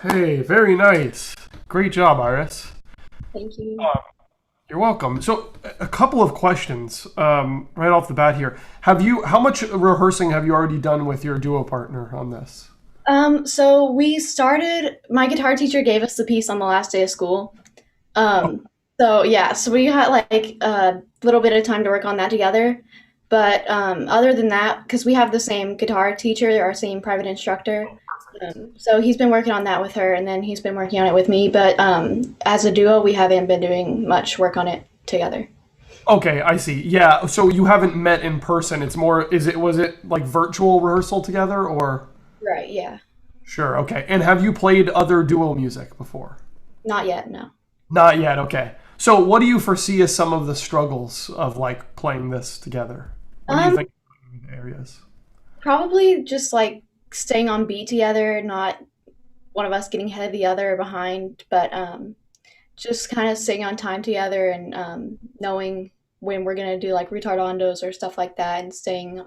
Hey, very nice. Great job, Iris. Thank you. Uh, you're welcome. So, a couple of questions right off the bat here. How much rehearsing have you already done with your duo partner on this? So we started, my guitar teacher gave us the piece on the last day of school. Oh, So yeah, so we had like a little bit of time to work on that together. But other than that, because we have the same guitar teacher, our same private instructor, so he's been working on that with her, and then he's been working on it with me. But as a duo, we haven't been doing much work on it together. okay, I see. Yeah, so you haven't met in person. It's more, was it like virtual rehearsal together or? Right, yeah. Sure, okay. And have you played other duo music before? Not yet, no. Not yet, okay. So, what do you foresee as some of the struggles of like playing this together? What do you Um, think are the areas? Probably just like staying on beat together, not one of us getting ahead of the other or behind, but just kind of staying on time together and knowing when we're gonna do like retardandos or stuff like that, and staying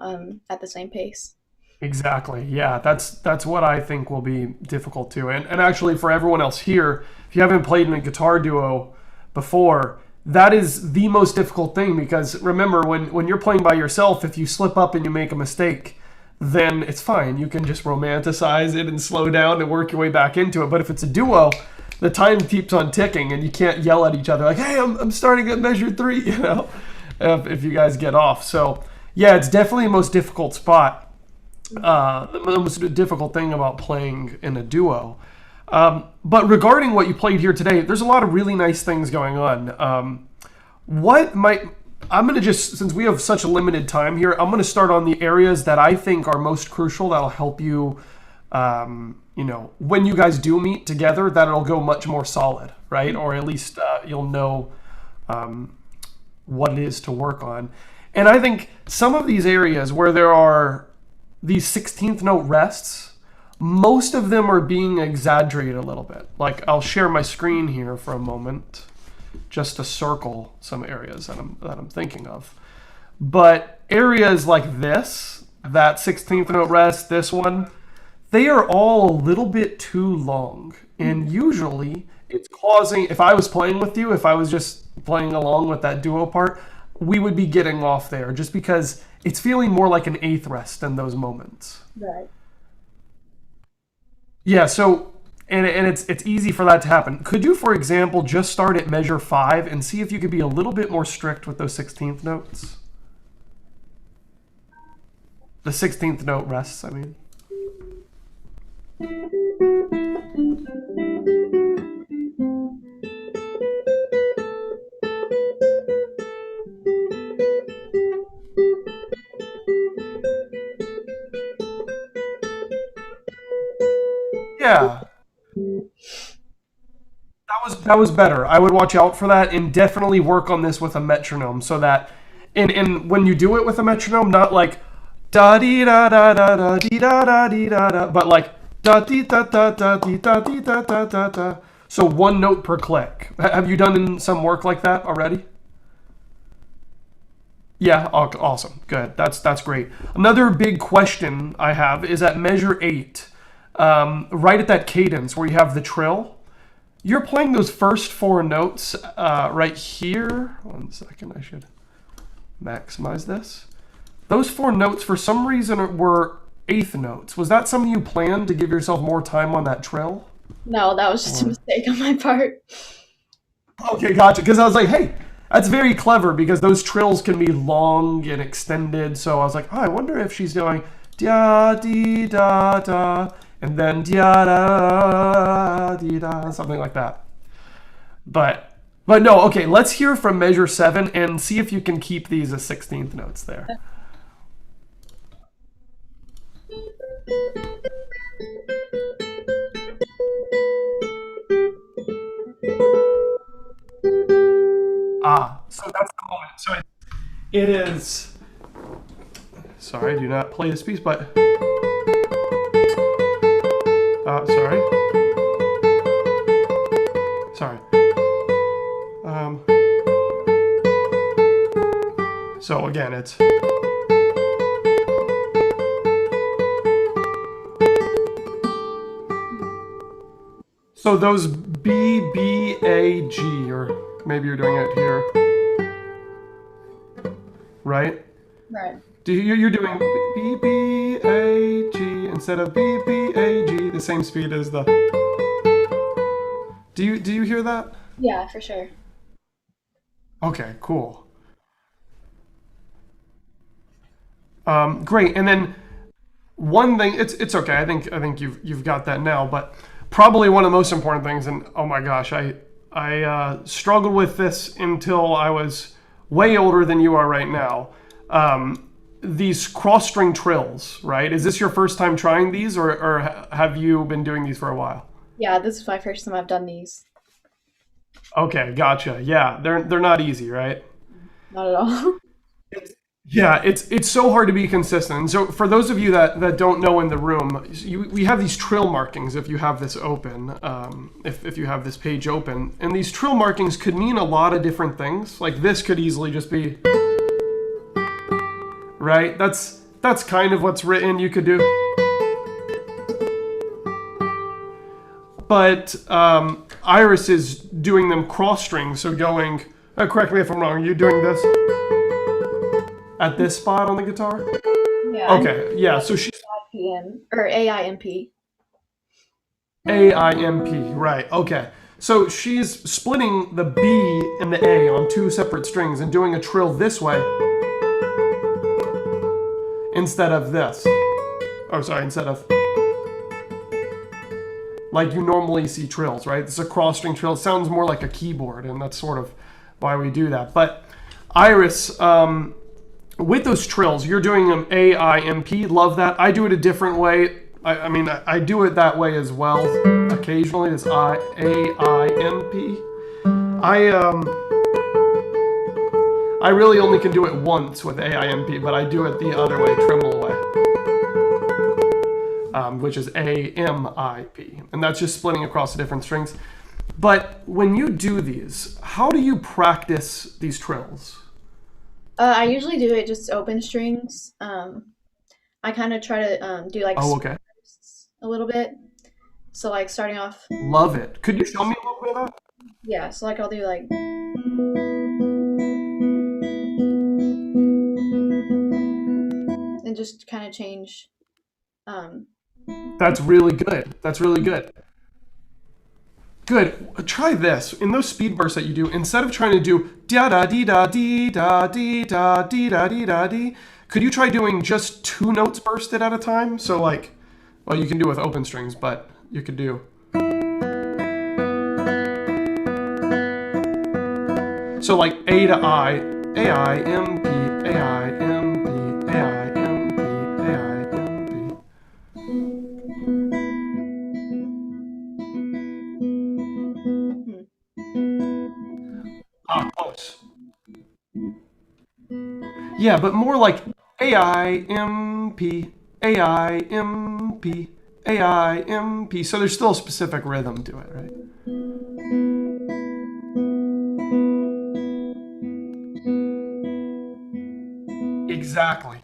at the same pace. Exactly. Yeah, that's what I think will be difficult too. And actually for everyone else here, if you haven't played in a guitar duo before, that is the most difficult thing because remember when you're playing by yourself, if you slip up and you make a mistake, then it's fine. You can just romanticize it and slow down and work your way back into it. But if it's a duo, the time keeps on ticking and you can't yell at each other like, "Hey, I'm starting at measure 3," if you guys get off. So, yeah, it's definitely the most difficult spot the most difficult thing about playing in a duo. But regarding what you played here today, there's a lot of really nice things going on. What might I'm going to just since we have such a limited time here, I'm going to start on the areas that I think are most crucial that'll help you. When you guys do meet together, that it'll go much more solid, right? Or at least you'll know what it is to work on. And I think some of these areas where there are these 16th note rests, most of them are being exaggerated a little bit. Like I'll share my screen here for a moment just to circle some areas that I'm thinking of. But areas like this, that 16th note rest, this one, they are all a little bit too long. And usually it's causing, if I was playing with you, if I was just playing along with that duo part, we would be getting off there just because it's feeling more like an eighth rest in those moments. Right. Yeah, so and it's easy for that to happen. Could you, for example, just start at measure 5 and see if you could be a little bit more strict with those 16th notes? The 16th note rests, I mean. Yeah, that was better. I would watch out for that and definitely work on this with a metronome so that and when you do it with a metronome, not like da dee da da da da dee da da dee da da, but like da dee da da da dee da dee da da da da. So one note per click. Have you done some work like that already? Yeah, awesome. Good. That's great. Another big question I have is at measure 8, right at that cadence where you have the trill. You're playing those first 4 notes right here. 1 second, I should maximize this. Those 4 notes, for some reason, were eighth notes. Was that something you planned to give yourself more time on that trill? No, that was just a Or mistake on my part. okay, gotcha. Because I was like, hey, that's very clever because those trills can be long and extended. So I was like, oh, I wonder if she's doing da dee da da and then da da dee da something like that. But no, okay. Let's hear from measure 7 and see if you can keep these as 16th notes there. It is. Sorry, do not play this piece, but. Sorry. Sorry. So again, it's. So those B, B, A, G, or maybe you're doing it here, right? Right. You're doing B, B, A, G instead of B, B, A, G, the same speed as the. Do you hear that? Yeah, for sure. Okay, cool. Great. And then one thing, it's okay. I think you've got that now, but probably one of the most important things, and oh my gosh, I struggled with this until I was way older than you are right now. These cross string trills, right? Is this your first time trying these, or have you been doing these for a while? Yeah, this is my first time I've done these. Okay, gotcha. Yeah, they're not easy, right? Not at all. Yeah, it's so hard to be consistent. And so for those of you that don't know in the room, we have these trill markings if you have this open, if you have this page open. And these trill markings could mean a lot of different things. Like this could easily just be, right? That's kind of what's written. You could do. But Iris is doing them cross strings, so going, correct me if I'm wrong, you're doing this at this spot on the guitar? Yeah. Okay, yeah, so she's PM or AIMP. AIMP, right, okay. So she's splitting the B and the A on two separate strings and doing a trill this way instead of this. Oh, sorry, instead of like you normally see trills, right? This is a cross string trill. It sounds more like a keyboard, and that's sort of why we do that. But Iris, with those trills, you're doing them AIMP. Love that. I do it a different way. I mean, I do it that way as well. Occasionally, it's AIMP. I really only can do it once with AIMP, but I do it the other way, tremolo way. Which is AMIP, and that's just splitting across the different strings. But when you do these, how do you practice these trills? I usually do it just open strings. I kind of try to do like Oh, okay. a little bit. So like starting off, Love it. Could you show me a little bit of that? yeah. So like I'll do like, and just kind of change. That's really good. That's really good. Good. Try this. In those speed bursts that you do, instead of trying to do da da dee da dee da dee da dee da dee da dee, could you try doing just two notes bursted at a time? So like, well, you can do with open strings, but you could do. So like A to I, A I M P, A I M P, A I M P, A I M P. Ah, close. Yeah, but more like AIMP, AIMP, AIMP. So there's still a specific rhythm to it, right? Exactly.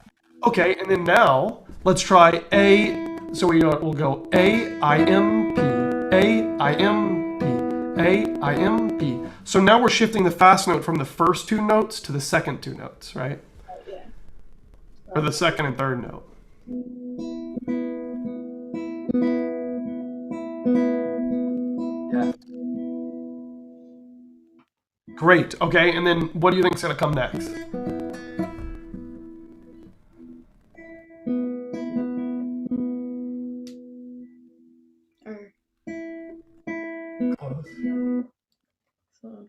Okay, and then now let's try A. So we'll go AIMP, AIMP, AIMP. So now we're shifting the fast note from the first two notes to the second two notes, right? yeah. Or the second and third note. Yeah. Great. Okay, and then what do you think is going to come next? So,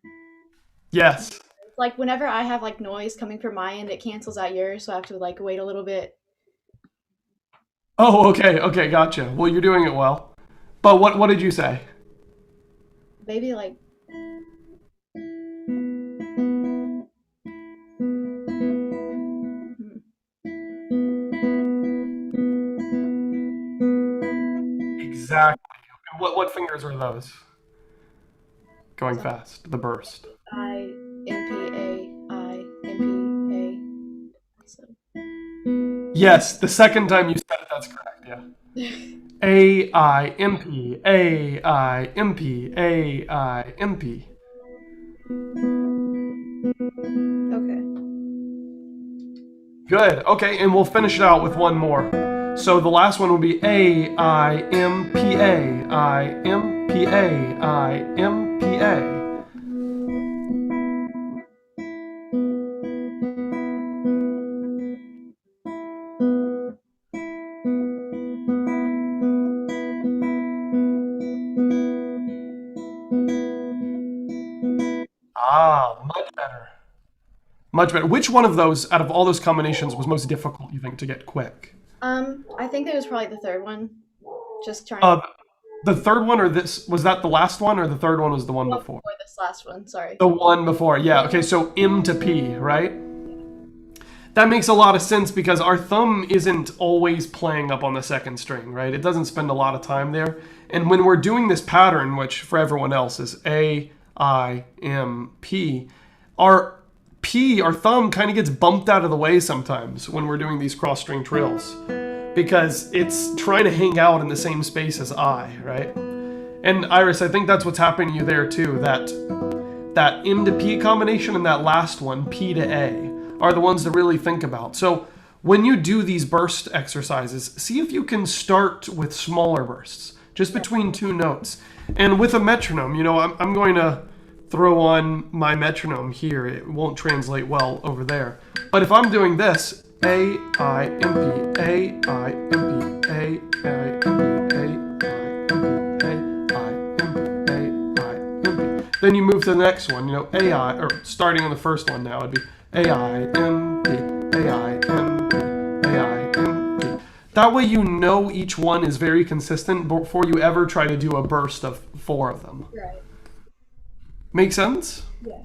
Yes. like whenever I have like noise coming from my end, it cancels out yours, so I have to like wait a little bit. Oh, okay. Okay, gotcha. Well, you're doing it well. But what did you say? Maybe like Exactly. And what fingers are those? Going So fast. The burst. I M P A I M P A. So Yes, the second time you said it, that's correct. Yeah. A I M P A I M P A I M P. okay. Good. Okay, and we'll finish it out with one more. So the last one will be A I M P A I M P A I M P A. Ah, much better. Much better. Which one of those, out of all those combinations, was most difficult, you think, to get quick? I think it was probably the third one. Just trying Uh, the third one, or this, was that the last one, or the third one was the one one before? before this last one. Sorry. The one before, yeah. Okay, so M to P, right? That makes a lot of sense because our thumb isn't always playing up on the second string, right? It doesn't spend a lot of time there. And when we're doing this pattern, which for everyone else is A, I, M, P, our our thumb kind of gets bumped out of the way sometimes when we're doing these cross string trills because it's trying to hang out in the same space as I, right? And Iris, I think that's what's happening to you there too. That M to P combination and that last one, P to A, are the ones to really think about. So when you do these burst exercises, see if you can start with smaller bursts, just between two notes. And with a metronome, I'm going to throw on my metronome here. It won't translate well over there. But if I'm doing this, A, I, M, P, A, I, M, P, A, I, M, P, A, I, M, P, A, I, M, P, A, I, M, P. Then you move to the next one, AI, or starting on the first one now, it'd be A-I, M-P, A-I, M-P, A-I, M-P. That way you know each one is very consistent before you ever try to do a burst of four of them. Right. Make sense? Yeah.